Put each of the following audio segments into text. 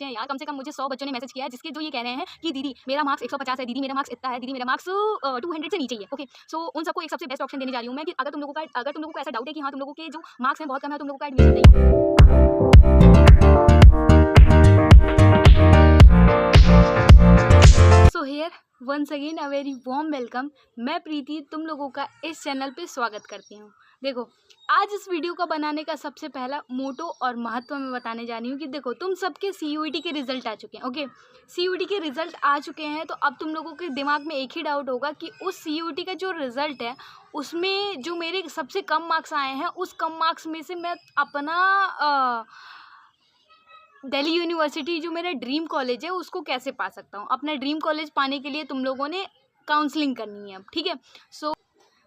बच्चे हैं यार, कम से कम मुझे 100 बच्चों ने मैसेज किया है जिसके जो ये कह रहे हैं कि दीदी मेरा मार्क्स 150 है, दीदी मेरा मार्क्स इतना है, दीदी मेरा मार्क्स 200 से नीचे ही है। ओके, सो उन सबको एक सबसे बेस्ट ऑप्शन देने जा रही हूँ मैं कि अगर तुम लोगों को ऐसा डाउट है कि हाँ तुम लोगों के जो मार्क्स हैं बहुत कम है, तुम लोगों का एडमिशन नहीं हो। So here once again a very warm welcome. मैं प्रीति तुम लोगों का इस चैनल पे स्वागत करती हूँ। देखो, आज इस वीडियो का बनाने का सबसे पहला मोटो और महत्व मैं बताने जा रही हूँ कि देखो, तुम सबके सीयूईटी के रिजल्ट आ चुके हैं। ओके, सीयूईटी के रिजल्ट आ चुके हैं, तो अब तुम लोगों के दिमाग में एक ही डाउट होगा कि उस सीयूईटी का जो रिजल्ट है उसमें जो मेरे सबसे कम मार्क्स आए हैं, उस कम मार्क्स में से मैं अपना दिल्ली यूनिवर्सिटी जो मेरा ड्रीम कॉलेज है उसको कैसे पा सकता हूँ। अपना ड्रीम कॉलेज पाने के लिए तुम लोगों ने काउंसलिंग करनी है अब, ठीक है।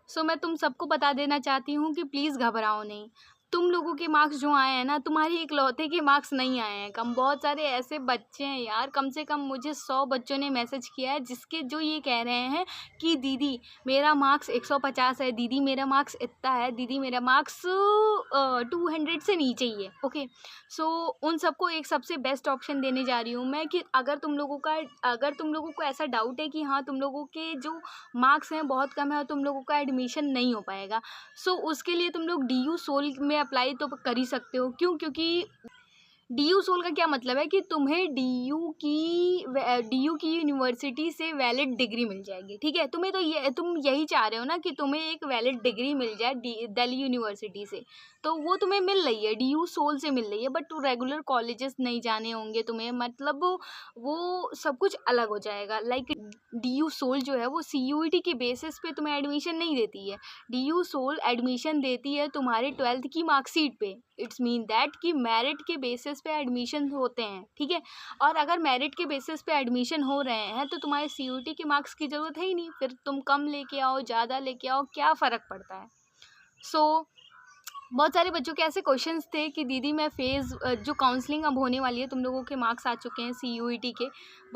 सो मैं तुम सबको बता देना चाहती हूँ कि प्लीज़ घबराओ नहीं। तुम लोगों के मार्क्स जो आए हैं ना, तुम्हारी इकलौते के मार्क्स नहीं आए हैं कम। बहुत सारे ऐसे बच्चे हैं यार, कम से कम मुझे 100 बच्चों ने मैसेज किया है जिसके जो ये कह रहे हैं कि दीदी मेरा मार्क्स 150 है, दीदी मेरा मार्क्स इतना है, दीदी मेरा मार्क्स 200 से नीचे ही है। ओके, सो उन सबको एक सबसे बेस्ट ऑप्शन देने जा रही हूँ मैं कि अगर तुम लोगों को ऐसा डाउट है कि हाँ तुम लोगों के जो मार्क्स हैं बहुत कम है और तुम लोगों का एडमिशन नहीं हो पाएगा, सो उसके लिए तुम लोग DU सोल में अप्लाई तो कर ही सकते हो। क्यों? क्योंकि DU सोल का क्या मतलब है कि तुम्हें DU की यूनिवर्सिटी से वैलिड डिग्री मिल जाएगी, ठीक है। तुम्हें तो तुम यही चाह रहे हो ना कि तुम्हें एक वैलिड डिग्री मिल जाए दिल्ली यूनिवर्सिटी से, तो वो तुम्हें मिल रही है, DU सोल से मिल रही है। बट रेगुलर कॉलेजेस नहीं जाने होंगे तुम्हें, मतलब वो सब कुछ अलग हो जाएगा। लाइक DU सोल जो है वो CUET के बेसिस पे तुम्हें एडमिशन नहीं देती है। DU सोल एडमिशन देती है तुम्हारे 12th की मार्कशीट पे। इट्स मीन दैट कि मेरिट के बेसिस पे एडमिशन होते हैं, ठीक है। और अगर मेरिट के बेसिस पे एडमिशन हो रहे हैं तो तुम्हारे CUET के मार्क्स की ज़रूरत है ही नहीं। फिर तुम कम लेके आओ, ज़्यादा लेके आओ, क्या फ़र्क पड़ता है। सो बहुत सारे बच्चों के ऐसे क्वेश्चंस थे कि दीदी मैं जो काउंसलिंग अब होने वाली है, तुम लोगों के मार्क्स आ चुके हैं CUET के,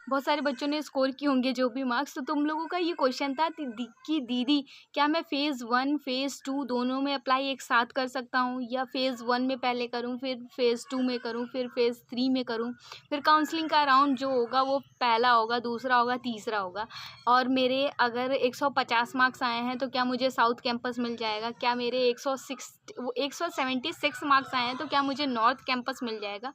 बहुत सारे बच्चों ने स्कोर किए होंगे जो भी मार्क्स, तो तुम लोगों का ये क्वेश्चन था कि दीदी क्या मैं फ़ेज़ 1 फ़ेज़ 2 दोनों में अप्लाई एक साथ कर सकता हूँ, या फ़ेज़ 1 में पहले करूँ, फिर फ़ेज़ 2 में करूँ, फिर फ़ेज़ 3 में करूँ, फिर काउंसलिंग का राउंड जो होगा वो पहला होगा, दूसरा होगा, तीसरा होगा। और मेरे अगर 150 मार्क्स आए हैं तो क्या मुझे साउथ कैंपस मिल जाएगा? क्या मेरे 176 मार्क्स आए हैं तो क्या मुझे नॉर्थ कैंपस मिल जाएगा?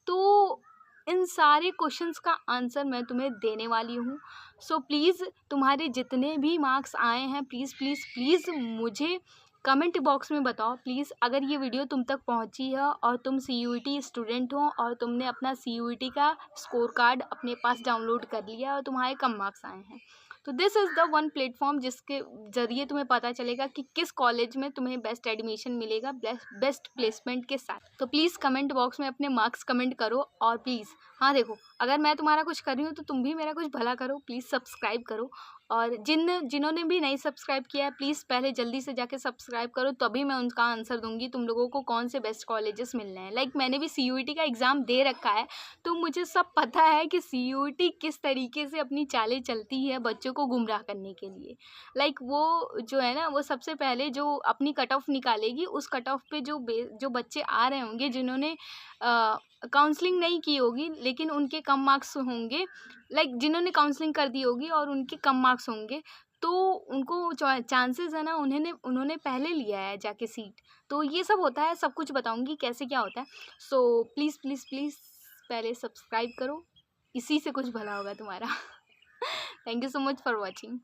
तो इन सारे क्वेश्चंस का आंसर मैं तुम्हें देने वाली हूँ। सो प्लीज़ तुम्हारे जितने भी मार्क्स आए हैं प्लीज़ प्लीज़ प्लीज़ मुझे कमेंट बॉक्स में बताओ प्लीज़। अगर ये वीडियो तुम तक पहुँची है और तुम CUET स्टूडेंट हो और तुमने अपना CUET का स्कोर कार्ड अपने पास डाउनलोड कर लिया और तुम्हारे कम मार्क्स आए हैं, तो this is the one platform जिसके ज़रिए तुम्हें पता चलेगा कि किस कॉलेज में तुम्हें बेस्ट एडमिशन मिलेगा बेस्ट प्लेसमेंट के साथ। तो प्लीज़ कमेंट बॉक्स में अपने मार्क्स कमेंट करो। और प्लीज़ हाँ देखो, अगर मैं तुम्हारा कुछ कर रही हूँ तो तुम भी मेरा कुछ भला करो, प्लीज़ सब्सक्राइब करो। और जिन्होंने भी नहीं सब्सक्राइब किया है प्लीज़ पहले जल्दी से जाके सब्सक्राइब करो, तभी मैं उनका आंसर दूंगी तुम लोगों को कौन से बेस्ट कॉलेजेस मिलने हैं। लाइक मैंने भी CUET का एग्ज़ाम दे रखा है, तो मुझे सब पता है कि CUET किस तरीके से अपनी चालें चलती है बच्चों को गुमराह करने के लिए। लाइक वो जो है ना, वो सबसे पहले जो अपनी कट ऑफ निकालेगी, उस कट ऑफ पे जो बच्चे आ रहे होंगे जिन्होंने काउंसलिंग नहीं की होगी लेकिन उनके कम मार्क्स होंगे, लाइक जिन्होंने काउंसलिंग कर दी होगी और उनके कम मार्क्स होंगे, तो उनको चांसेस है ना, उन्होंने पहले लिया है जाके सीट। तो ये सब होता है, सब कुछ बताऊंगी कैसे क्या होता है। सो प्लीज़ प्लीज़ प्लीज़ पहले सब्सक्राइब करो, इसी से कुछ भला होगा तुम्हारा। Thank you so much for watching.